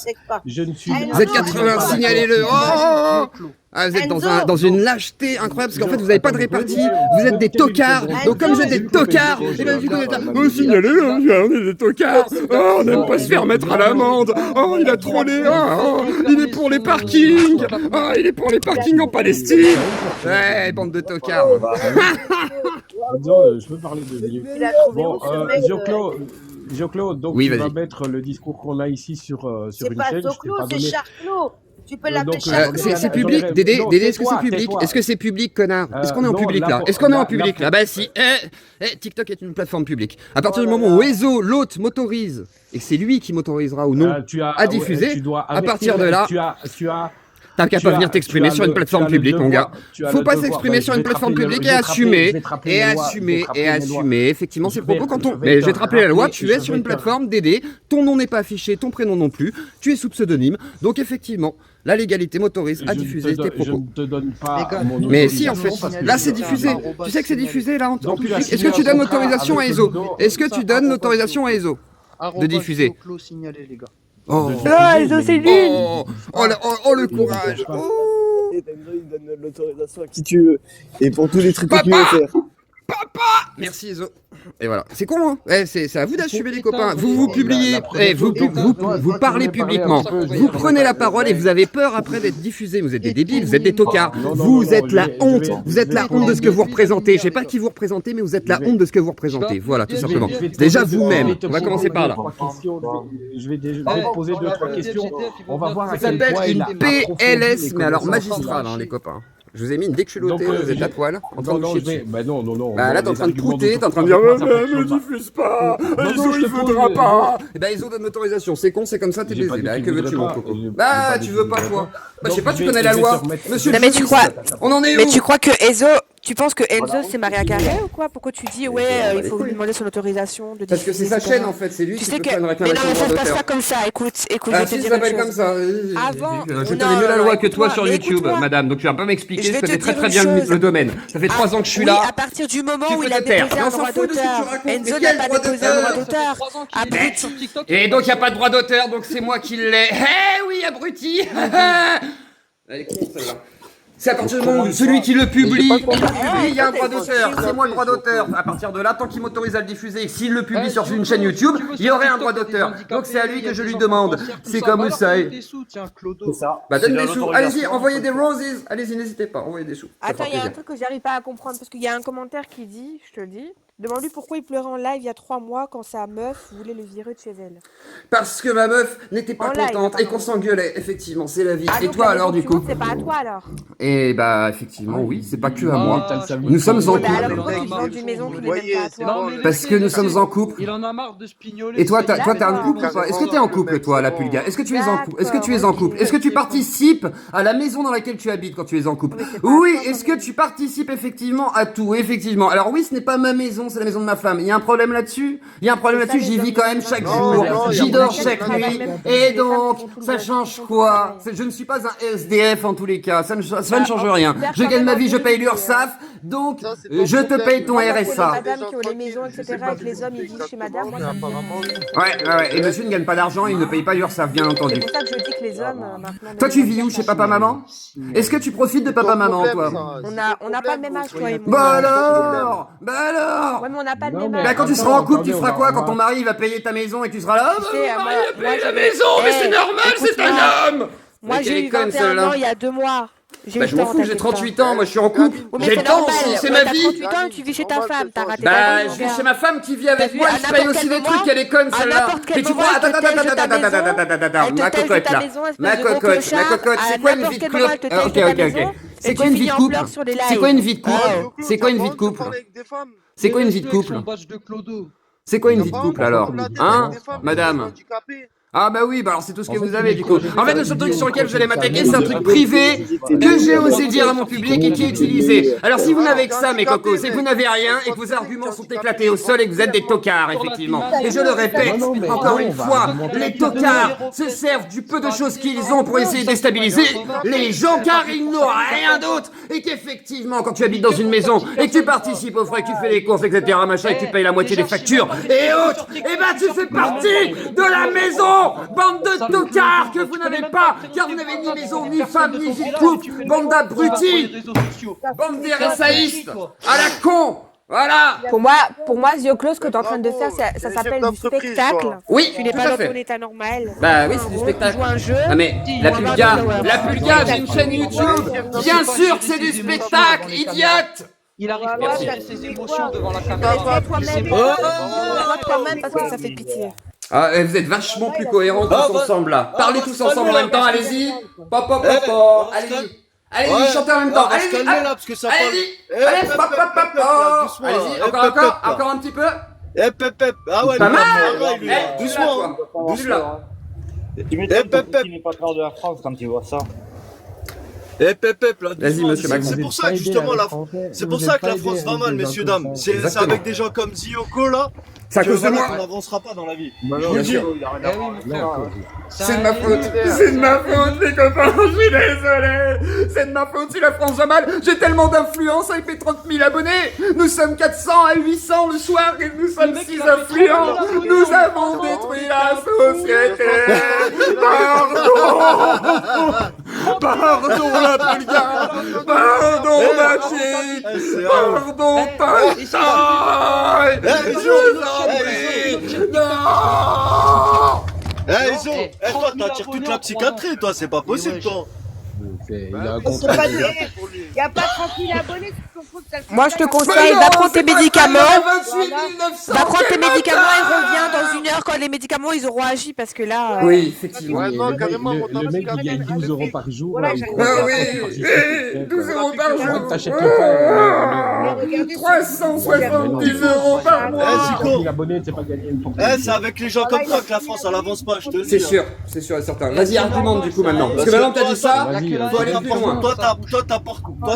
je ne suis Vous êtes 80, signalez-le. Oh, ah, vous êtes dans une lâcheté incroyable parce qu'en fait vous n'avez pas de répartie, vous êtes des tocards. Donc comme vous êtes des tocards, et bien du coup vous êtes là, oh signalez-le, on est des tocards. Oh, on n'aime pas se faire mettre à l'amende. Oh, il a trollé. Oh, il est pour les parkings. Oh, il est pour les parkings en Palestine. Ouais, bande de tocards. Je peux parler de Zio. Bon, Zio-Clo, donc Oui, tu vas vas-y. mettre le discours qu'on a ici sur une C'est pas chaîne. Je t'ai Zoclo, pas c'est donné. Charclo. Tu peux l'appeler donc, chat. C'est public, Dédé, est-ce que c'est public? Est-ce que c'est public, connard? Est-ce qu'on est en non, public là, là? pour- Est-ce qu'on est en là, public là, là? Bah si, TikTok est une plateforme publique. À partir du moment où Ezo, l'hôte, m'autorise, et c'est lui qui m'autorisera ou non à diffuser, tu dois à partir de là, t'as qu'à pas venir t'exprimer sur une plateforme publique, mon gars. Faut pas s'exprimer sur une plateforme publique et assumer, effectivement ses propos quand on... Mais je vais te rappeler la loi, tu es sur une plateforme, Dédé, ton nom n'est pas affiché, ton prénom non plus, tu es sous pseudonyme, donc effectivement, la légalité m'autorise à diffuser tes Je propos. ne te donne pas Les gars, mon Mais si, en autorisation. fait, là c'est diffusé. Tu sais que c'est diffusé là en Donc, public. il a Est-ce que signé tu un donnes contrat l'autorisation à avec Ezo? Ludo. Est-ce que tu donnes l'autorisation à Ezo de diffuser? Clos signalé, les gars. Oh, Ah, Ezo, c'est nul. le courage. Et Denzo, il donne l'autorisation à qui tu veux. Et pour tous les trucs que tu veux faire. Merci Ezo. Et voilà. C'est con, hein. C'est à vous d'assumer les copains. Vous publiez, vous parlez publiquement. Vous prenez la parole et vous avez peur après d'être diffusé. Vous êtes des débiles, vous êtes des tocards. Vous êtes la honte. Vous êtes la honte de ce que vous représentez. Je sais pas qui vous représentez, mais vous êtes la honte de ce que vous représentez. Voilà, tout simplement. Déjà vous-même. On va commencer par là. Je vais te poser 2-3 questions. On va voir à Ça quel s'appelle point il une a approfondi PLS, les mais alors connaissances. magistrale, hein, les copains. Je vous ai mis une déculottée, Donc, vous êtes à poil, en train de non, chier je vais- dessus. bah non. Bah là, t'es en les train de arguments prouter, t'es en train de ça dire fonctionne me pas. diffuse pas, Non, Ezo non, je il te pose voudra une- pas. Et bah Ezo donne l'autorisation, c'est con, c'est comme ça, t'es J'ai pas baisé. dit Bah qu'il que veux-tu voudrait mon pas, coco? j'ai Bah pas dit tu qu'il veux pas voudrait toi? pas. Bah je sais Donc, pas, je tu vais- connais je la vais loi, te remettre- monsieur Non, le mais tu juriste. crois- On en est Mais où? tu crois que Enzo, tu penses que Enzo c'est Maria Carré ou quoi? Pourquoi tu dis ouais, il faut lui demander son autorisation de Parce que c'est sa diffuser, chaîne etc. en fait, c'est lui Tu qui sais peut que faire une mais non, réclamation mais de ça droit se passe d'auteur. pas comme ça. Écoute, je Ah vais te si, ça dire une s'appelle chose. comme ça. Avant, Je non, connais mieux la loi que toi écoute-moi, sur mais YouTube, écoute-moi. madame, donc tu vas pas m'expliquer, Je je vais connais te très dire très une bien chose. le domaine. Ça fait 3 ans que je suis Oui, là. à partir du moment Tu où peux il a te taire. déposé Mais un on s'en droit fout de ce que tu d'auteur. racontes. Mais Enzo quel n'a pas droit déposé un droit d'auteur? d'auteur. Abruti. Et donc il n'y a pas de droit d'auteur, donc c'est moi qui l'ai. Eh oui, abruti. Elle est con celle-là. C'est à partir du moment où celui qui le publie, il y a un droit d'auteur, c'est moi le droit d'auteur. À partir de là, tant qu'il m'autorise à le diffuser et s'il le publie sur une chaîne YouTube, il y aurait un droit d'auteur. Donc c'est à lui que je lui demande. C'est comme ça. C'est ça. Bah C'est donne de des sous, l'autorisation. allez-y, envoyez des roses, allez-y, n'hésitez pas, envoyez des sous. Ça Attends, fera il y a un plaisir. truc que j'arrive pas à comprendre parce qu'il y a un commentaire qui dit, je te le dis, demande-lui pourquoi il pleurait en live il y a 3 mois quand sa meuf voulait le virer de chez elle. Parce que ma meuf n'était pas En live, contente et pardon. qu'on s'engueulait, effectivement, c'est la vie. Ah, Et donc toi la alors maison du que tu coup? montes, c'est pas à toi alors. Et bah effectivement oui, c'est pas que à moi. Ah, Nous sommes en Mais alors couple. pourquoi tu vends une maison qui n'est même pas à toi? Parce que nous sommes en couple. Il en a marre de spignoler. Et toi, t'as un D'accord. couple ou pas? Est-ce que t'es en couple, toi, la Pulga? Est-ce que tu es en couple? Est-ce que tu es en couple? Est-ce que tu participes à la maison dans laquelle tu habites quand tu es en couple? Mais c'est pas Oui, à toi, est-ce quand que même. tu participes effectivement à tout? Effectivement. Alors oui, ce n'est pas ma maison, c'est la maison de ma femme. Il y a un problème là-dessus? Il y a un problème C'est ça, là-dessus, les j'y vis hommes quand même de chaque maintenant. jour. Non, J'y il y a dors beaucoup chaque de travail, nuit. même si Et les femmes donc, font tout le ça reste, change font tout le quoi? travail. Je ne suis pas un SDF en tous les cas. Ça ne change rien. faire Je quand gagne même ma un vie, je peu paye de l'URSSAF. Donc, Ça, c'est ton je te problème. paye ton Moi, pour les RSA. madames qui ont les maisons, etc., et que les hommes ils vivent chez madame, moi ça me Ouais. Et monsieur ne gagne pas d'argent, il ne paye pas l'URSSAF, bien entendu. C'est pour ça que je dis que les hommes maintenant. Toi, tu vis où chez papa-maman? Est-ce que tu profites de papa-maman, toi? On n'a pas le même âge, toi et moi. Bah alors! Ouais, mais on n'a pas le Non, même mais âge. Bah quand tu attends, seras en couple, attendez, tu feras on quoi va- quand ton mari il va payer ta maison et que tu seras là? Ah, bah, Tu sais, mon mari moi, a payé la j'avais- maison, mais c'est Eh, normal, c'est un écoute-moi. homme! Moi, Mais j'ai quelle eu est conne, 21 celle-là. ans il y a 2 mois. J'ai Bah eu je m'en le temps, fous, j'ai t'inquiète 38 pas. ans, moi je suis en couple. Oui, mais J'ai c'est le temps normal. aussi, c'est Ouais, ma t'as vie. 38 ans et tu vis chez ta femme, t'as raté ta Bah vie, je mon vis gars. chez ma femme qui vit avec T'as moi, vu, je à paye n'importe aussi quel des trucs, moment, elle est conne à celle-là. n'importe quel Mais tu moment, crois, elle te tège de ta maison, ma elle te tège de cocotte ta là. maison, espèce Ma de gros cocotte, clochard. c'est À quoi une n'importe vie de quel couple? moment, elle te tège Ok, de ta ok, maison, ok. C'est et quoi tu une vie finis de en couple? pleurs sur les C'est lives. quoi une vie de couple? Oh. C'est quoi une vie de couple? C'est quoi une vie de couple? C'est quoi une vie de couple alors? Hein, madame? Ah bah oui, bah alors c'est tout ce que vous avez du coup. En fait, le seul truc sur lequel vous allez m'attaquer, c'est un truc privé que j'ai osé dire à mon public et qui est utilisé. Alors si vous n'avez que ça, mes cocos, c'est que vous n'avez rien et que vos arguments sont éclatés au sol et que vous êtes des tocards, effectivement. Et je le répète, encore une fois, les tocards se servent du peu de choses qu'ils ont pour essayer de déstabiliser les gens car ils n'ont rien d'autre. Et qu'effectivement, quand tu habites dans une maison et que tu participes aux frais, que tu fais les courses, etc., machin, et que tu payes la moitié des factures et autres, et ben tu fais partie de la maison. Bande de tocards que vous n'avez pas, car vous n'avez ni maison, ni femme, ni vie de couple. Bande d'abrutis. Bande d'RSAistes. À la con. Voilà. Pour moi, Zioclo, ce que tu es en train de faire, ça s'appelle du spectacle. Oui, Tu n'es tout pas à dans fait. ton état normal. Bah oui, c'est En du gros, spectacle. Tu joues un jeu. Ah mais la tu Pulga, vas j'ai une chaîne YouTube. Bien sûr que c'est du spectacle, idiote. Il arrive pas à gérer ses émotions devant la Mais caméra. toi-même, Il sait pas. toi-même parce que ça fait pitié. Ah, vous êtes vachement plus cohérents Ah, tous bah- ensemble là. ah, Parlez bah, tous se ensemble en calmer, même temps, là, allez-y. parce Pop, pop, Eh, pop, on pop. va se Allez-y. calmer. Allez-y, Ouais, chantez en même on temps. va se Allez-y. calmer là parce que ça parle. Allez-y. Eh, Allez, pep, pop, pep, pop, pep, pop, là, pop. doucement, Allez-y, eh, encore, pep, pep, encore, là. encore un petit peu. Eh, pep, pep. Ah ouais, Pas lui, mal. lui, là. Eh, Doucement. Doucement. Tu m'étonnes que Poutine n'est pas peur de la France quand il voit ça. Eh, pep, pep, là. Vas-y, doucement. monsieur Macron. C'est pour ça que justement, c'est pour ça que la France va mal, messieurs, dames. C'est Exactement. avec des gens comme Zioko là. C'est à que cause de voilà, moi. qu'on n'avancera pas dans la vie. Bien sûr. Eh oui, mon frère. C'est de ma faute, c'est de ma faute les copains, je suis désolé. C'est de ma faute si la France va mal. J'ai tellement d'influence avec mes 30 000 abonnés. Nous sommes 400 à 800 le soir et nous sommes si influents. Nous avons détruit la société. Pardon. Pardon la Bulgare. Pardon ma fille. Pardon ta taille. Je vous en prie. Non. Eh, ils ont. Eh, toi, t'attires toute la psychiatrie, toi, c'est pas possible, toi. Il a un Il contrat. n'y a pas 30 000 abonnés sur son compte. ça le fait Moi, je te pas. conseille non, d'apprendre tes c'est pas ça, médicaments. il y en a 28 900, D'apprendre tes c'est pas médicaments et ça. reviens dans une heure quand les médicaments ils auront agi parce que là. Oui, effectivement. Le mec, il gagne 12 euros par jour. Voilà, là, il j'ai- prend Ah ça, oui, il participe, 12 euros par En fait, jour. t'achètes le pain. Regardez sur- 370 euros par Eh, mois. Zico. L'abonné, c'est pas gagné une fortune. Eh, c'est avec les gens comme toi que la France, elle avance pas, je te le dis. C'est sûr et certain. Vas-y, argumente du coup maintenant. Parce que maintenant que t'as dit ça, Vas-y, faut aller plus loin. Toi,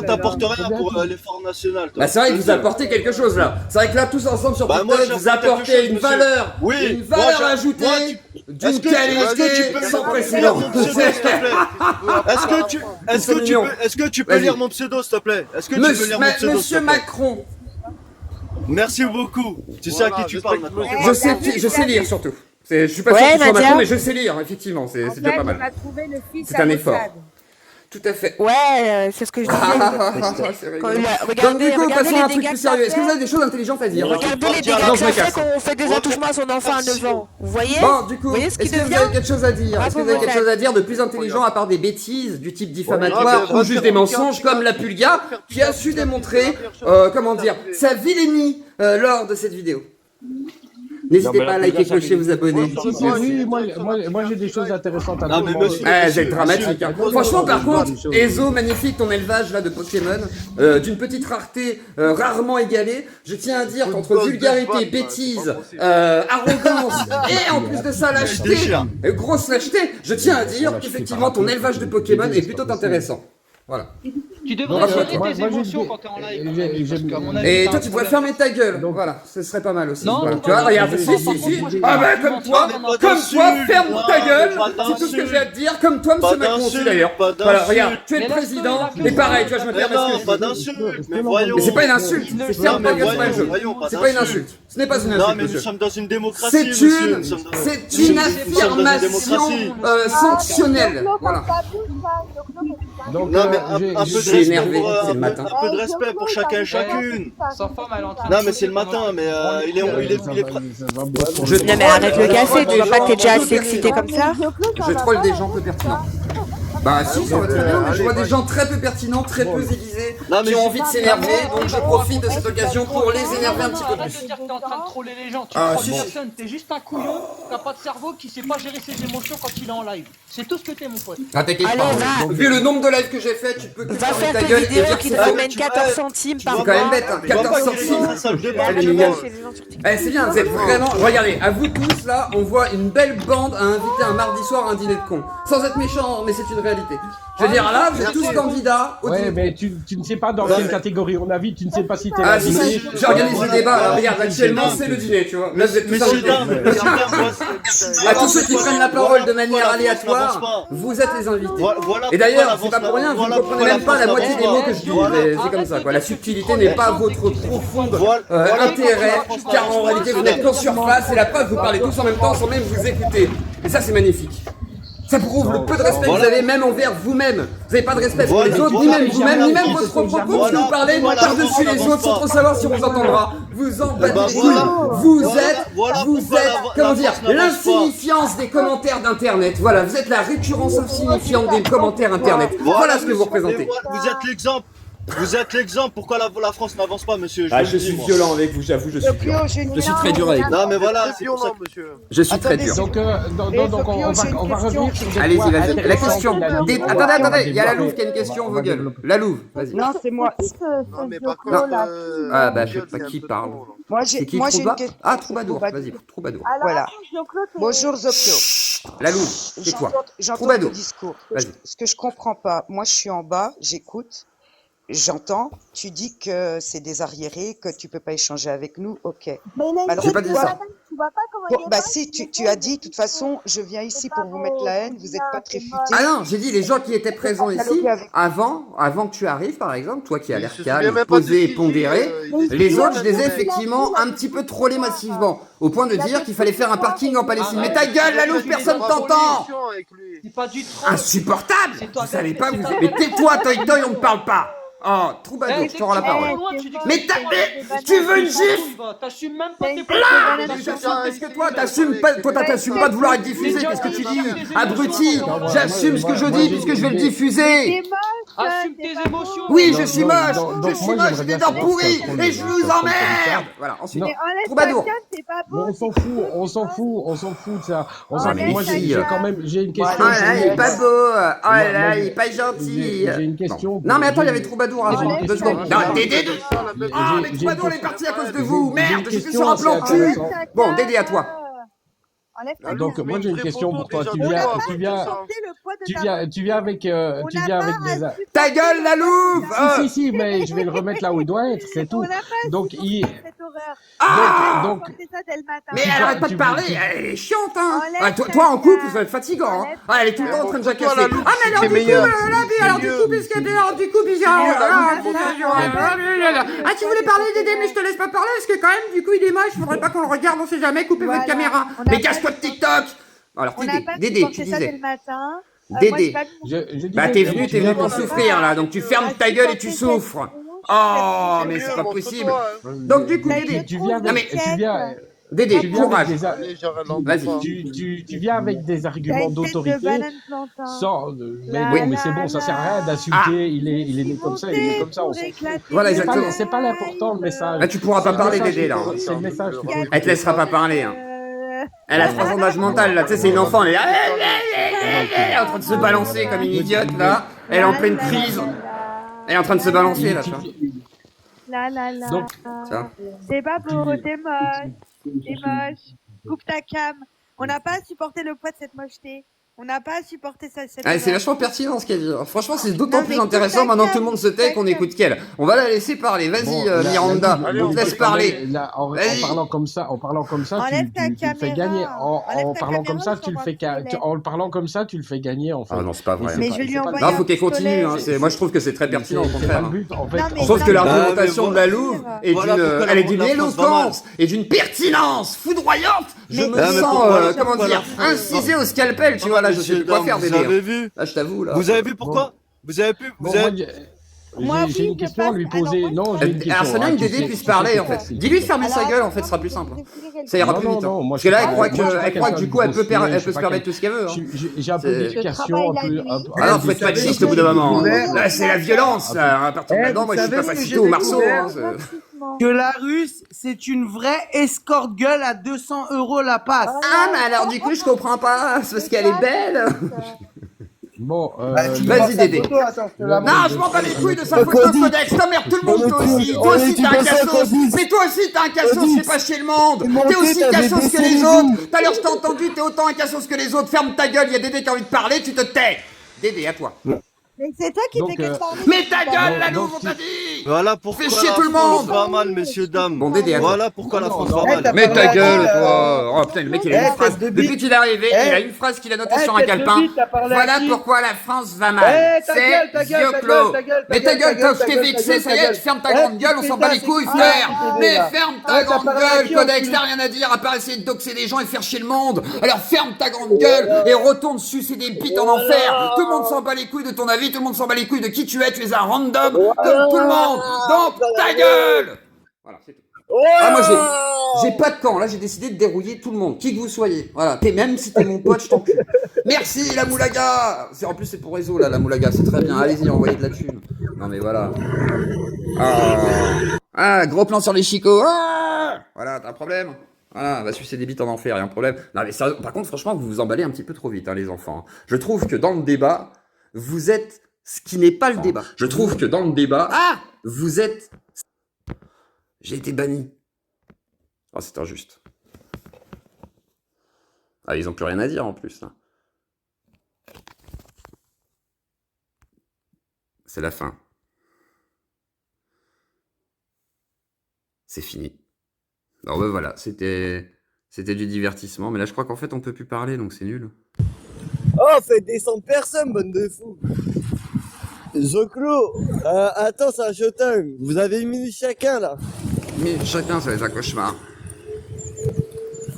t'apportes rien pour l'effort national. toi. Bah c'est vrai que vous apportez quelque chose là. C'est vrai que là tous ensemble sur Bah, moi, TikTok, vous j'apporte apportez quelque chose, une monsieur. valeur, Oui, une moi, valeur ajoutée Est-ce d'une que tu peux qualité lire sans mon précédent. pseudo, s'il te plaît Est-ce que tu peux Vas-y. lire mon pseudo, s'il te plaît Est-ce que tu peux lire mon pseudo, s'il te Monsieur plaît Macron, Merci beaucoup. Tu sais à qui tu parles maintenant. je sais lire surtout. Je suis pas Ouais, sûr que tu sois Nadia. Macron, mais je sais lire, effectivement, c'est En déjà fait, pas on mal. a trouvé le fils C'est un à effort. Mossad. Tout à fait. Ouais, c'est ce que je disais. C'est Quand rigolo. il a- Donc regardez, du coup, regardez passons à les un truc dégâts plus que ça sérieux. Est-ce que vous fait. avez des choses intelligentes à dire? Regardez les dégâts Non, que je me ça fait casse. quand on fait des attouchements à son enfant à 9 ans. Vous voyez Bon, du coup, Vous voyez est-ce ce qu'il que vous devient avez quelque chose à dire? Est-ce que vous avez quelque chose à dire de plus intelligent à part des bêtises du type diffamatoire ou juste des mensonges comme la Pulga qui a su démontrer, comment dire, sa vilainie lors de cette vidéo? N'hésitez pas à liker, clocher, vous abonner. Oui, moi j'ai des choses intéressantes à Non, mais dire. monsieur- Ah, c'est dramatique. Hein. Franchement, par contre, Ezo, magnifique ton élevage là de Pokémon, d'une petite rareté rarement égalée. Je tiens à dire qu'entre vulgarité, bêtise, arrogance et en plus de ça lâcheté, grosse lâcheté, je tiens à dire qu'effectivement ton élevage de Pokémon est plutôt intéressant. Voilà. Tu Bon, devrais rappelle-toi. gérer Moi, tes j'ai émotions des- quand t'es en live. j'ai- Parce qu'à mon avis, Et t'as toi, un tu pourrais problème. fermer ta gueule. Voilà, ce serait pas mal aussi. Non, Voilà. non, Tu vois, non, regarde, non, si. non, Ah bah, non, comme non, toi, non, comme toi, ferme non, ta gueule. pas C'est tout ce que d'insulte. j'ai à te dire. Comme toi, Pas monsieur Macron aussi d'insulte, d'ailleurs. pas Voilà, d'insulte. regarde, tu es Mais le laisse-le, président. il a Mais que pareil, ça. tu vois, je me Mais permets non, ce pas que je dis. d'insulte. Mais voyons. Mais c'est pas une insulte, Il ne c'est sait ferme pas, ta gueule, mais c'est pas un jeu. voyons, pas C'est pas une d'insulte. insulte. Ce n'est pas une Non, insulte, mais nous monsieur. sommes dans une démocratie, C'est monsieur. une, Nous sommes dans- c'est nous une sommes dans une affirmation démocratie. sanctionnelle. Voilà. Donc, Non, mais j'ai- un peu de j'ai respect énervé, pour, c'est le matin. un peu de respect pour chacun et chacune. Sa femme, elle est en train de Non, mais c'est le chauffer matin, pendant- mais il est prêt. Non mais arrête le casser, tu vois pas que t'es déjà assez excité comme ça? Je troll des gens peu pertinents. Bah si, ça va très bien, mais je vois des gens très peu pertinents, très peu aiguisés, Non, mais qui ont je- envie de s'énerver, donc je profite de cette occasion pour les énerver un petit peu Arrête de plus. dire que t'es en train de troller les gens. Tu Ah, trolles si. personne. T'es juste un couillon. T'as pas de cerveau qui sait pas gérer ses émotions quand il est en live. C'est tout ce que t'es, mon pote. Ah t'inquiète Allez, pas, va. vu le nombre de lives que j'ai fait, tu peux que Va fermer faire ta tes gueule et vidéos dire que qui c'est te faux. ramènent 14 centimes par C'est quand même mois. bête, hein, 14 centimes. Elle est mignonne. Eh, c'est bien, vous êtes vraiment... Regardez, à vous tous, là, on voit une belle bande à inviter un mardi soir à un dîner de cons. Sans être méchant, mais c'est une réalité. Je veux dire, là, vous êtes tous candidats au Ouais, dîner. mais tu ne sais pas dans quelle catégorie on invite, tu ne sais pas si t'es Ah là. si, si, j'ai organisé le débat, là, regarde, actuellement c'est le dîner, tu vois. Là, vous êtes tous Messieurs, dames, invités. messieurs, dames, moi, À tous ceux qui prennent la parole de manière Voilà, aléatoire, n'avance pas. vous êtes les invités. Voilà Et d'ailleurs, pourquoi c'est pas pour rien, vous voilà ne comprenez pourquoi même pas la France moitié des n'avance mots pas. que je dis, Voilà. mais c'est comme ça, quoi. La subtilité n'est pas votre profond Voilà intérêt, pourquoi la car France en réalité vous n'êtes qu'en surface, et la preuve, vous parlez tous en même temps sans même vous écouter. Et ça, c'est magnifique. Ça prouve le peu de respect que vous avez même envers vous-même. Vous n'avez pas de respect pour les autres, ni même vous-même, ni même votre propre propos, parce que vous parlez par-dessus les autres sans trop savoir si on vous entendra. Vous en battez les couilles. Vous êtes, comment dire, l'insignifiance des commentaires d'internet. Voilà, vous êtes la récurrence insignifiante des commentaires internet. Voilà ce que vous représentez. Vous êtes l'exemple Vous êtes l'exemple. Pourquoi la France n'avance pas, monsieur? Ah, je suis violent avec vous, j'avoue, je suis violent. Je suis très dur avec vous. Non, mais voilà, c'est pour ça que... monsieur. Je suis très dur. Donc, on va revenir sur des Allez-y, points vas-y. La question. intéressants. Attendez, il y a la Louve qui a une question, Vogel. La Louve, vas-y. Non, c'est moi. Non, mais par contre, Ah, bah, je sais pas qui parle. Moi, C'est j'ai qui, une Trouba question. Ah, Troubadour, vas-y, Troubadour. Voilà. Bonjour, Zopio. La Louve, c'est toi. J'entends Troubadour. ton discours. Vas-y. Ce que je comprends pas, moi, je suis en bas, j'écoute. J'entends, tu dis que c'est des arriérés, que tu peux pas échanger avec nous, ok. Alors, J'ai pas dit ça. Bah si, tu as dit, de toute façon, je viens ici pour vous mettre la haine, vous n'êtes pas très futé. Ah non, j'ai dit les gens qui étaient présents ici, avant que tu arrives par exemple, toi qui as l'air calme, posé et pondéré, les autres, je les ai effectivement un petit peu trollés massivement, au point de dire qu'il fallait faire un parking en Palestine. Mais ta gueule, la loupe, personne t'entend. C'est pas du troll. Insupportable. Vous savez pas, vous... Mais tais-toi, Toy Toy, on ne parle pas. Oh, Troubadour, je te rends la parole. Mais tu veux une gifle? T'assumes même pas tes Est-ce que toi t'assumes pas, t'assumes pas de vouloir être diffusé? Qu'est-ce que tu dis? Abruti! J'assume ce que je dis puisque je vais le diffuser! Assume tes émotions. Oui, je suis moche! Je suis moche, j'ai des dents pourries! Et je vous emmerde! Voilà, ensuite, Troubadour! On s'en fout de ça. Moi, mais j'ai une question. Oh là, il est pas beau! Oh là, il est pas gentil! J'ai une question. Non, mais attends, il y avait Troubadour avant. 2 secondes. Non, Dédé! Ah, mais Troubadour est parti à cause de vous! Merde, j'étais sur un plan cul! Bon, Dédé, à toi. Donc moi j'ai une question pour toi. Tu viens avec des. Ta gueule, la louve! Si, mais je vais le remettre là où il doit être, c'est tout. Donc Mais elle arrête pas de parler, elle est chiante, hein! Ah, toi en couple, ça va être fatigant, hein! Ah, elle est tout le temps en train de jacasser. Ah, mais alors du coup, puisqu'elle est alors du coup, bizarre. Ah, tu voulais parler Dédé, mais je te laisse pas parler, parce que quand même, du coup, il est moche, faudrait pas qu'on le regarde, on sait jamais, coupez votre caméra. Mais casse-toi de TikTok! Alors, Dédé, tu disais. Dédé. Bah, t'es venu pour souffrir, là, donc tu fermes ta gueule et tu souffres. Oh, mais c'est pas possible. Donc, du coup, Dédé. Dédé, courage. Vas-y. Tu viens avec des arguments d'autorité sans. Mais c'est bon, ça sert à rien d'insulter. Il est né comme ça, il est comme ça. On s'en fout. Voilà, exactement. C'est pas l'important, le message. Là, tu pourras pas parler, Dédé, là. C'est le message. Elle te laissera pas parler, hein. Elle a 3 ans d'âge mental, là. Tu sais, c'est une enfant. Elle est en train de se balancer comme une idiote, là. Elle est en pleine crise. Elle est en train de se balancer, là, tu vois. Donc, c'est pas beau, t'es moche. T'es moche. Coupe ta cam. On n'a pas supporté le poids de cette mocheté. On n'a pas supporté ça. C'est vachement pertinent ce qu'elle dit. Franchement, c'est d'autant plus intéressant maintenant que tout le monde se tait qu'on écoute qu'elle. On va la laisser parler. Vas-y, Miranda, on te laisse parler. En parlant comme ça, tu le fais gagner. En parlant comme ça, tu le fais en parlant comme ça, tu le fais gagner en fait. Ah non, c'est pas vrai. Mais je vais lui envoyer. Non, faut qu'elle continue. Moi, je trouve que c'est très pertinent au contraire. Je trouve que l'argumentation de la Louve est d'une éloquence et d'une pertinence foudroyante. Je me sens, comment dire, incisé au scalpel, tu vois là. Je sais plus quoi faire, Dédé. Vous avez vu? Là, je t'avoue, là. Vous avez vu pourquoi? Vous avez pu? J'ai une question à lui poser. Non, j'ai une question. Alors, ça bien que Dédé puisse parler, en fait. Dis-lui de fermer sa gueule, en fait, ce sera plus simple. Ça ira plus vite. Parce que là, elle croit que du coup, elle peut se permettre tout ce qu'elle veut. J'ai un peu d'éducation, un peu. Ah non, faut être machiste au bout d'un moment. Là, c'est la violence. À partir de maintenant, moi, je suis pas facile au marceau. Que la Russe, c'est une vraie escort gueule à 200 € la passe. Ah, mais alors, du coup, je comprends pas. C'est parce qu'elle est belle. Bon, vas-y, Dédé. Non, je m'en bats les couilles de sa photo Codex. T'emmerdes tout le monde, toi aussi. Toi aussi, t'es un cassos. Mais toi aussi, t'es un cassos, c'est pas chez le monde. T'es aussi cassos que les autres. Tout à l'heure, je t'ai entendu, t'es autant un cassos que les autres. Ferme ta gueule, y a Dédé qui a envie de parler, tu te tais. Dédé, à toi. Mais c'est toi qui fais que ça. Mais ta gueule, la louve, on t'a dit. Voilà pourquoi fais chier la tout le France monde. va mal, messieurs, dames. Bon, Dédé, voilà pourquoi la France va mal. Mais ta gueule, toi. Oh putain, le mec, il a une phrase. Depuis qu'il est arrivé, il a une phrase qu'il a notée sur un calepin. Voilà pourquoi la France va mal. C'est yeux clos. Mais ta gueule, je t'ai vexé, ça y est, tu fermes ta grande gueule, on s'en bat les couilles, frère. Mais ferme ta grande gueule, Codex, t'as rien à dire à part essayer de doxer les gens et faire chier le monde. Alors ferme ta grande gueule et retourne sucer des bites en enfer. Tout le monde s'en bat les couilles de ton avis, tout le monde s'en bat les couilles de qui tu es un random comme tout le monde. Donc ta gueule. Voilà, c'est tout. Ah, moi j'ai pas de camp, là j'ai décidé de dérouiller tout le monde, qui que vous soyez. Voilà, même si t'es mon pote, je t'encule. Merci la moulaga. En plus c'est pour réseau là, la moulaga, c'est très bien. Allez-y, envoyez de la thune. Non mais voilà. Ah, gros plan sur les chicots. Ah voilà, t'as un problème. Voilà, va sucer des bites en enfer, y'a un problème. Non mais ça, par contre, franchement, vous vous emballez un petit peu trop vite, hein, les enfants. Je trouve que dans le débat, vous êtes ce qui n'est pas le débat. Je trouve que dans le débat, vous êtes... J'ai été banni. Oh, c'est injuste. Ah, ils ont plus rien à dire en plus, là. C'est la fin. C'est fini. Alors ben voilà, c'était du divertissement, mais là je crois qu'en fait on peut plus parler, donc c'est nul. Oh, faites descendre personne, bande de fous. Zoclo, attends, c'est un showtime. Vous avez une minute chacun, là. Mais chacun, ça va être un cauchemar.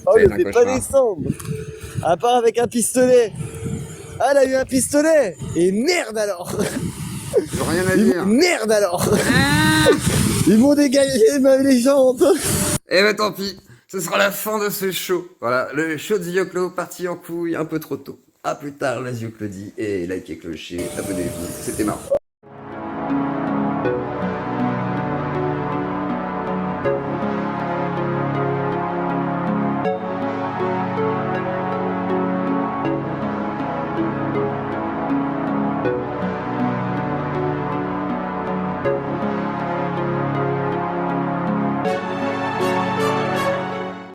Oh, Ça va ne être un faites pas cauchemar. descendre. À part avec un pistolet. Ah, elle a eu un pistolet. Et merde alors. J'ai rien à dire. Merde alors. Ils m'ont dégagé les jambes. Eh ben tant pis, ce sera la fin de ce show. Voilà, le show de Zioclo parti en couille un peu trop tôt. A plus tard, la Zioclo dit, et likez clocher, abonnez-vous, c'était marrant.